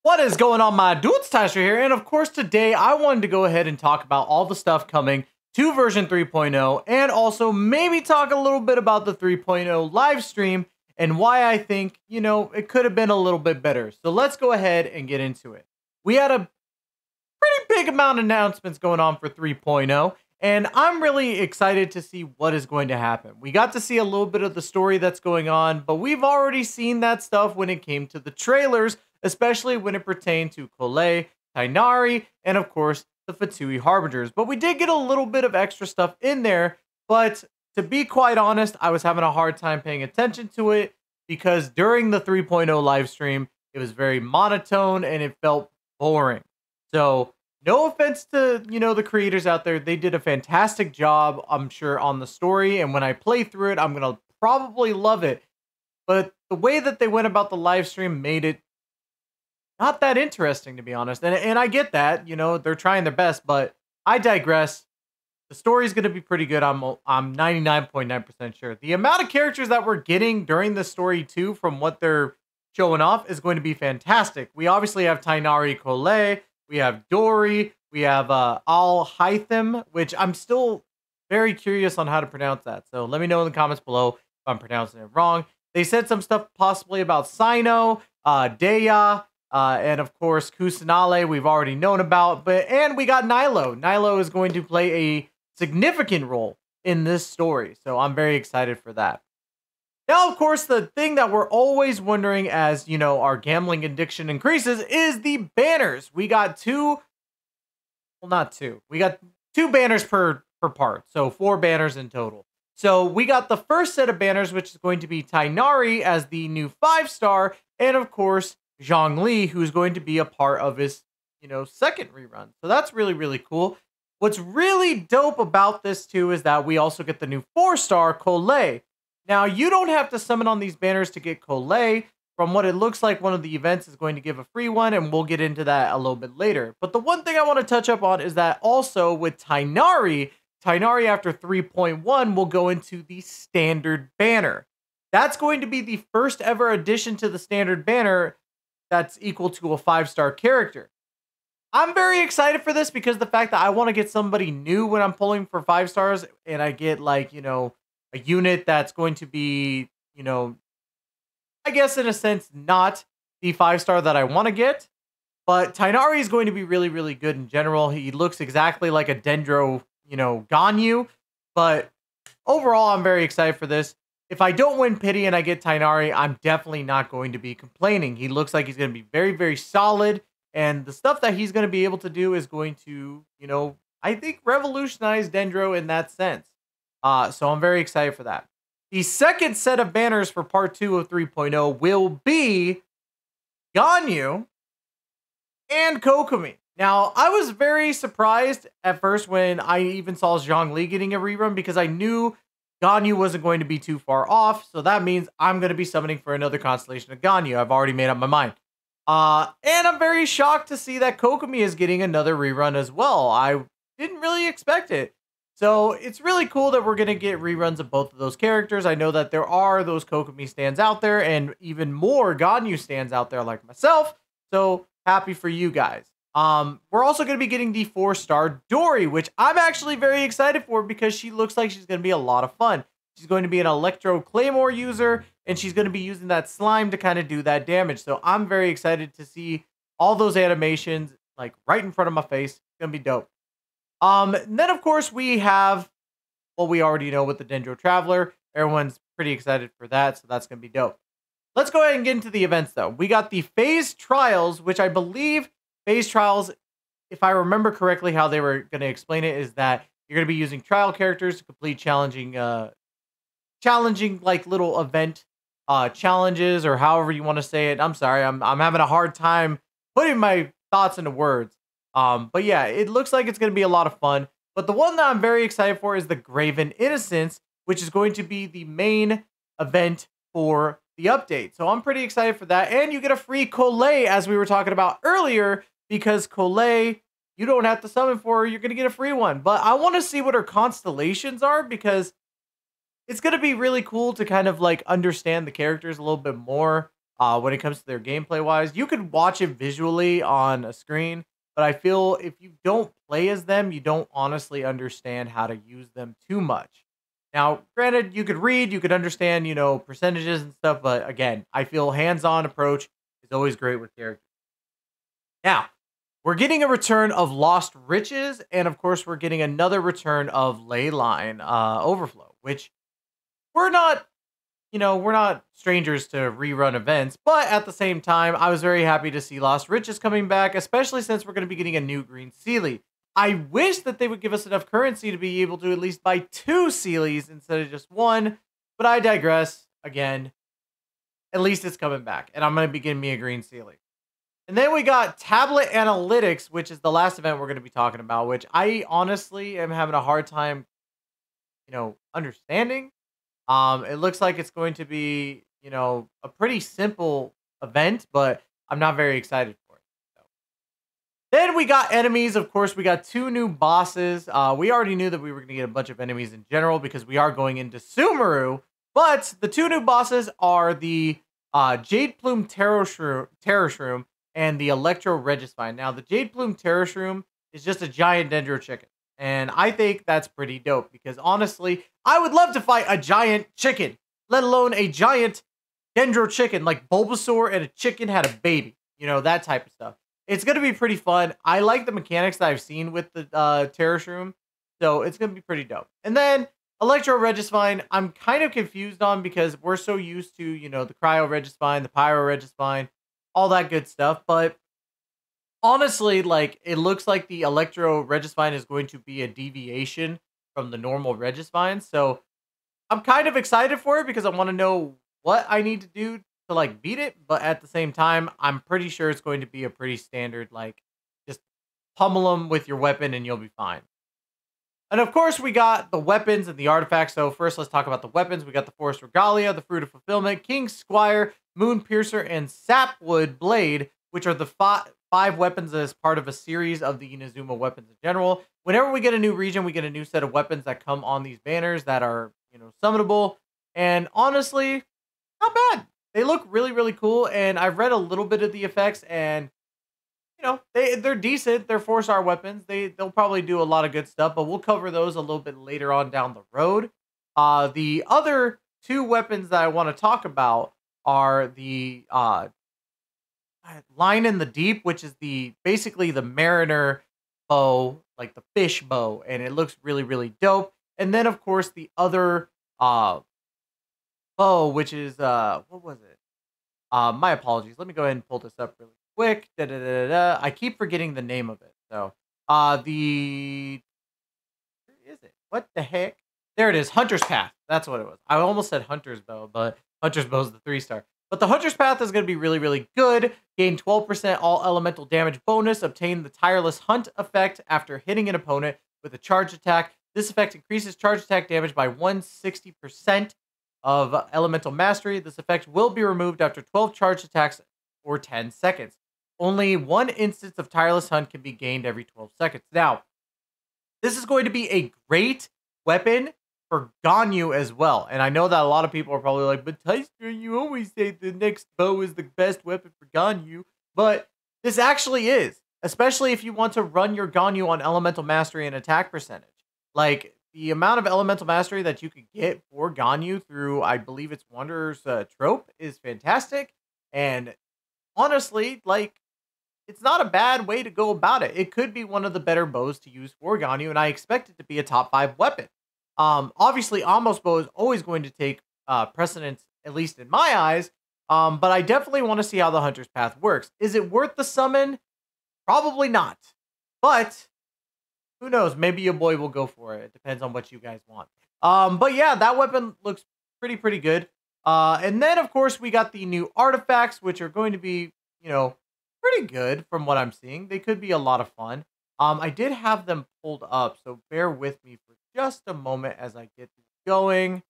What is going on, my dudes? Tystra here, and of course today I wanted to go ahead and talk about all the stuff coming to version 3.0 and also maybe talk a little bit about the 3.0 live stream and why I think, it could have been a little bit better. So let's go ahead and get into it. We had a pretty big amount of announcements going on for 3.0, and I'm really excited to see what is going to happen. We got to see a little bit of the story that's going on, but we've already seen that stuff when it came to the trailers, especially when it pertained to Collei, Tighnari, and of course, the Fatui Harbingers. But we did get a little bit of extra stuff in there, but to be quite honest, I was having a hard time paying attention to it because during the 3.0 live stream, it was very monotone and it felt boring. So, no offense to, the creators out there. They did a fantastic job, I'm sure, on the story, and when I play through it, I'm going to probably love it. But the way that they went about the live stream made it not that interesting, to be honest. And I get that, they're trying their best, but I digress. The story's going to be pretty good. I'm 99.9% sure. The amount of characters that we're getting during the story, too, from what they're showing off, is going to be fantastic. We obviously have Tighnari Collei, we have Dori, we have Al-Hytham, which I'm still very curious on how to pronounce that. So let me know in the comments below if I'm pronouncing it wrong. They said some stuff possibly about Sino, Deya, and of course, Kusanale, we've already known about, and we got Nilo. Nilo is going to play a significant role in this story, so I'm very excited for that. Now, of course, the thing that we're always wondering as, our gambling addiction increases is the banners. We got we got two banners per part, so 4 banners in total. So we got the first set of banners, which is going to be Tighnari as the new 5-star, and of course, Zhongli, who's going to be a part of his, second rerun. So that's really, really cool. What's really dope about this, too, is that we also get the new 4-star Collei. Now, you don't have to summon on these banners to get Collei. From what it looks like, one of the events is going to give a free one, and we'll get into that a little bit later. But the one thing I want to touch up on is that also with Tighnari after 3.1 will go into the standard banner. That's going to be the first ever addition to the standard banner that's equal to a 5-star character. I'm very excited for this because the fact that I want to get somebody new when I'm pulling for 5 stars and I get a unit that's going to be, I guess in a sense, not the 5-star that I want to get. But Tighnari is going to be really, really good in general. He looks exactly like a Dendro, Ganyu. But overall, I'm very excited for this. If I don't win Pity and I get Tighnari, I'm definitely not going to be complaining. He looks like he's going to be very, very solid. And the stuff that he's going to be able to do is going to, I think revolutionize Dendro in that sense. So I'm very excited for that. The second set of banners for part 2 of 3.0 will be Ganyu and Kokomi. Now, I was very surprised at first when I even saw Zhongli getting a rerun because I knew Ganyu wasn't going to be too far off, so that means I'm going to be summoning for another constellation of Ganyu. I've already made up my mind. And I'm very shocked to see that Kokomi is getting another rerun as well. I didn't really expect it. So it's really cool that we're going to get reruns of both of those characters. I know that there are those Kokomi stands out there and even more Ganyu stands out there like myself. So happy for you guys. We're also going to be getting the 4-star Dori, which I'm actually very excited for because she looks like she's going to be a lot of fun. She's going to be an Electro Claymore user, and she's going to be using that slime to kind of do that damage. So I'm very excited to see all those animations like right in front of my face. It's going to be dope. And then, of course, we have what we already know with the Dendro Traveler. Everyone's pretty excited for that, so that's going to be dope. Let's go ahead and get into the events, though. We got the Phase Trials, which I believe Phase Trials, if I remember correctly how they were going to explain it, is that you're going to be using trial characters to complete challenging like little event challenges or however you want to say it. I'm sorry, I'm having a hard time putting my thoughts into words. But yeah, it looks like it's going to be a lot of fun. But the one that I'm very excited for is the Graven Innocence, which is going to be the main event for the update. So I'm pretty excited for that. And you get a free Collei, as we were talking about earlier, because Collei, you don't have to summon for her. You're going to get a free one. But I want to see what her constellations are because it's going to be really cool to kind of like understand the characters a little bit more. when it comes to their gameplay wise. You could watch it visually on a screen, but I feel if you don't play as them, you don't honestly understand how to use them too much. Now, granted, you could read, you could understand, percentages and stuff, but again, I feel hands-on approach is always great with characters. Now, we're getting a return of Lost Riches, and of course, we're getting another return of Leyline Overflow, which we're not strangers to rerun events, but at the same time, I was very happy to see Lost Riches coming back, especially since we're going to be getting a new green Seelie. I wish that they would give us enough currency to be able to at least buy 2 Sealies instead of just 1, but I digress. Again, at least it's coming back, and I'm going to be getting me a green Seelie. And then we got Tablet Analytics, which is the last event we're going to be talking about, which I honestly am having a hard time, understanding. It looks like it's going to be, a pretty simple event, but I'm not very excited for it. So. Then we got enemies. Of course, we got 2 new bosses. We already knew that we were going to get a bunch of enemies in general because we are going into Sumeru, but the 2 new bosses are the Jade Plume Terrorshroom and the Electro Regisvine. Now, the Jade Plume Terrorshroom is just a giant Dendro chicken. And I think that's pretty dope because honestly, I would love to fight a giant chicken, let alone a giant Dendro chicken, like Bulbasaur and a chicken had a baby. That type of stuff. It's going to be pretty fun. I like the mechanics that I've seen with the Terrorshroom, so it's going to be pretty dope. And then Electro Regisvine, I'm kind of confused on because we're so used to, the Cryo Regisvine, the Pyro Regisvine, all that good stuff. But honestly, it looks like the Electro Regisvine is going to be a deviation from the normal Regisvine. So I'm kind of excited for it because I want to know what I need to do to beat it. But at the same time, I'm pretty sure it's going to be a pretty standard, just pummel them with your weapon and you'll be fine. And of course, we got the weapons and the artifacts. So first, let's talk about the weapons. We got the Forest Regalia, the Fruit of Fulfillment, King Squire, Moonpiercer, and Sapwood Blade, which are the 5 weapons as part of a series of the Inazuma weapons in general. Whenever we get a new region, we get a new set of weapons that come on these banners that are, summonable. And honestly, not bad. They look really, really cool. And I've read a little bit of the effects and, they're decent. They're 4-star weapons. They'll probably do a lot of good stuff, but we'll cover those a little bit later on down the road. The other 2 weapons that I want to talk about are the Line in the Deep, which is basically the mariner bow, like the fish bow, and it looks really, really dope. And then of course the other bow, which is what was it? My apologies. Let me go ahead and pull this up really quick. I keep forgetting the name of it. So where is it? What the heck? There it is. Hunter's Path. That's what it was. I almost said Hunter's Bow, but Hunter's Bow is the 3-star. But the Hunter's Path is going to be really, really good. Gain 12% all elemental damage bonus. Obtain the Tireless Hunt effect after hitting an opponent with a charge attack. This effect increases charge attack damage by 160% of elemental mastery. This effect will be removed after 12 charge attacks or 10 seconds. Only 1 instance of Tireless Hunt can be gained every 12 seconds. Now, this is going to be a great weapon for Ganyu as well. And I know that a lot of people are probably like, but Tystra, you always say the next bow is the best weapon for Ganyu. But this actually is, especially if you want to run your Ganyu on elemental mastery and attack percentage. The amount of elemental mastery that you could get for Ganyu through, I believe it's Wanderer's trope, is fantastic. And honestly, it's not a bad way to go about it. It could be one of the better bows to use for Ganyu, and I expect it to be a top 5 weapon. Obviously, Amos bow is always going to take precedence, at least in my eyes, but I definitely want to see how the Hunter's Path works. Is it worth the summon? Probably not. But who knows? Maybe your boy will go for it. It depends on what you guys want. But yeah, that weapon looks pretty good. And then, of course, we got the new artifacts, which are going to be, pretty good from what I'm seeing. They could be a lot of fun. I did have them pulled up, so bear with me for just a moment as I get going.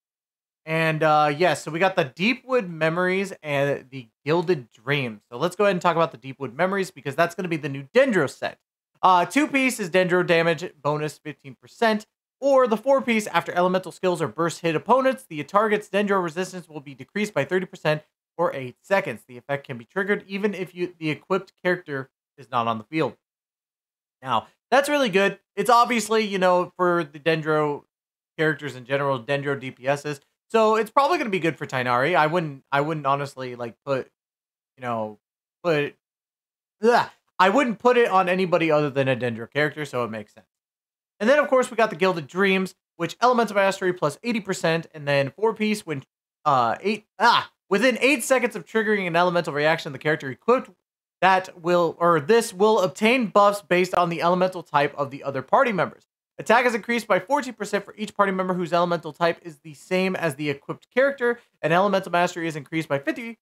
And yes, so we got the Deepwood Memories and the Gilded Dreams. So let's go ahead and talk about the Deepwood Memories because that's going to be the new Dendro set. 2-piece is Dendro damage bonus 15%, or the 4-piece after elemental skills or burst hit opponents, the target's Dendro resistance will be decreased by 30%, for 8 seconds. The effect can be triggered even if the equipped character is not on the field. Now, that's really good. It's obviously, for the Dendro characters in general, Dendro DPSs. So it's probably going to be good for Tighnari. I wouldn't honestly like I wouldn't put it on anybody other than a Dendro character, so it makes sense. And then, of course, we got the Gilded Dreams, which Elemental Mastery plus 80%, and then 4-piece when within 8 seconds of triggering an elemental reaction, the character equipped this will obtain buffs based on the elemental type of the other party members. Attack is increased by 14% for each party member whose elemental type is the same as the equipped character, and Elemental Mastery is increased by 50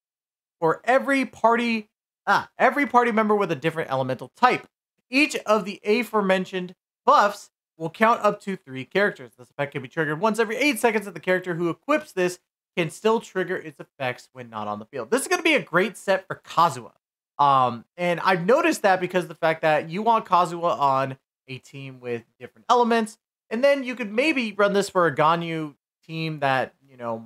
for every party member with a different elemental type. Each of the aforementioned buffs will count up to 3 characters. This effect can be triggered once every 8 seconds, and the character who equips this can still trigger its effects when not on the field. This is going to be a great set for Kazuha. And I've noticed that because of the fact that you want Kazuha on a team with different elements, and then you could maybe run this for a Ganyu team that,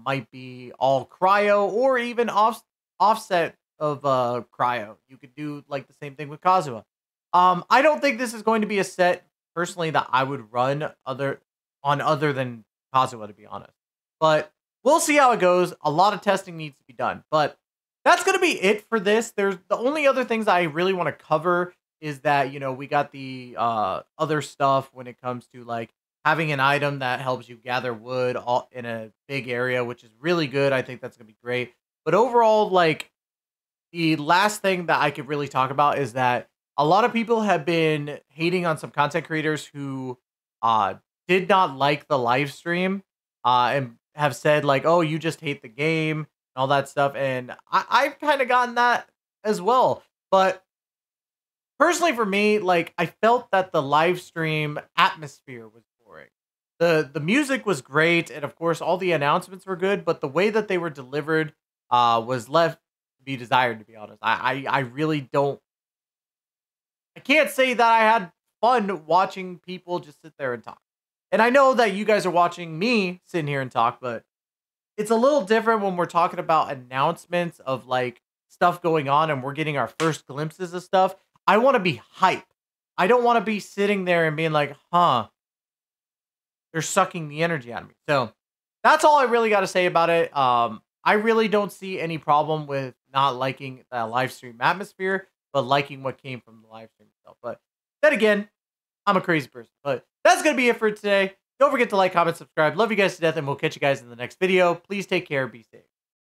might be all cryo or even offset of cryo. You could do like the same thing with Kazuha. I don't think this is going to be a set personally that I would run other than Kazuha, to be honest. But we'll see how it goes. A lot of testing needs to be done, but that's going to be it for this. There's the only other things I really want to cover is that, we got the other stuff when it comes to like having an item that helps you gather wood all in a big area, which is really good. I think that's going to be great. But overall, like the last thing that I could really talk about is that a lot of people have been hating on some content creators who did not like the live stream and have said like, oh, you just hate the game and all that stuff. And I've kind of gotten that as well. But personally for me, like I felt that the live stream atmosphere was boring. The music was great. And of course, all the announcements were good. But the way that they were delivered was left to be desired, to be honest. I really don't. I can't say that I had fun watching people just sit there and talk. And I know that you guys are watching me sitting here and talk, but it's a little different when we're talking about announcements of like stuff going on and we're getting our first glimpses of stuff. I want to be hype. I don't want to be sitting there and being like, they're sucking the energy out of me. So that's all I really got to say about it. I really don't see any problem with not liking the live stream atmosphere, but liking what came from the live stream itself. But then again, I'm a crazy person. But that's going to be it for today. Don't forget to like, comment, subscribe. Love you guys to death, and we'll catch you guys in the next video. Please take care. Be safe.